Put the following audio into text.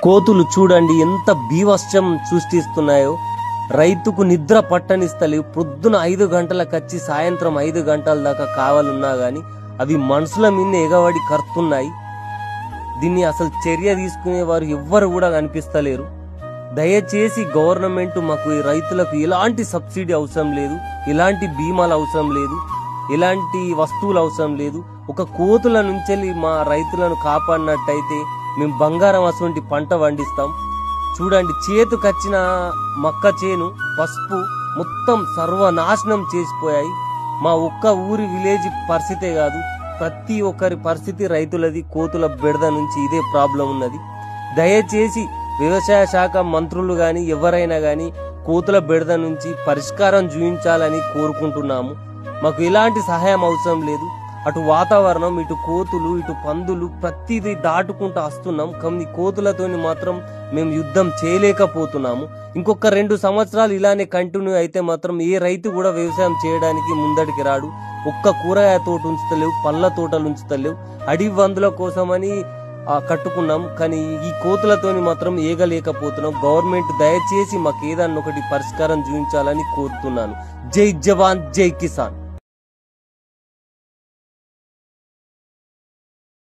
కోతులు చూడండి ఎంత బీభత్సం సృష్టిస్తున్నాయో. రైతుకు నిద్ర పట్టనిస్తలేవు. పొద్దున 5 గంటలకు వచ్చి సాయంత్రం 5 గంటల దాకా కావాలన్నా గాని అవి మనుషుల మీద ఎగబడి కరుతున్నాయి. దీన్ని అసలు చర్య తీసుకునే వారు ఎవ్వరు కూడా కనిపిస్తలేరు. దయచేసి గవర్నమెంట్ మాకు ఈ రైతులకు ఎలాంటి సబ్సిడీ అవసరం లేదు, ఎలాంటి బీమాలు అవసరం లేదు, ఎలాంటి వస్తువులు అవసరం లేదు. ఒక కోతుల నుంచి మా రైతులను కాపాడినట్టయితే మేము బంగారం అటువంటి పంట పండిస్తాం. చూడండి, చేతుకొచ్చిన మక్క చేను పసుపు మొత్తం సర్వనాశనం చేసిపోయాయి. మా ఒక్క ఊరి విలేజ్ పరిస్థితే కాదు, ప్రతి ఒక్కరి పరిస్థితి రైతులది కోతుల బెడద నుంచి ఇదే ప్రాబ్లం ఉన్నది. దయచేసి వ్యవసాయ శాఖ మంత్రులు గాని ఎవరైనా గాని కోతుల బెడద నుంచి పరిష్కారం చూపించాలని కోరుకుంటున్నాము. మాకు ఎలాంటి సహాయం అవసరం లేదు. అటు వాతావరణం, ఇటు కోతులు, ఇటు పందులు ప్రతిదీ దాటుకుంటూ వస్తున్నాం. కానీ కోతులతోని మాత్రం మేము యుద్ధం చేయలేకపోతున్నాము. ఇంకొక 2 సంవత్సరాలు ఇలానే కంటిన్యూ అయితే మాత్రం ఏ రైతు కూడా వ్యవసాయం చేయడానికి ముందడికి రాడు. ఒక్క కూరగాయ తోట ఉంచుతలేవు, పళ్ళ తోటలు ఉంచుతలేవు. అడవి వందుల కోసమని కట్టుకున్నాం, కానీ ఈ కోతులతోని మాత్రం ఏగలేకపోతున్నాం. గవర్నమెంట్ దయచేసి మాకు ఏదన్నా ఒకటి పరిష్కారం చూపించాలని కోరుతున్నాను. జై జవాన్, జై కిసాన్.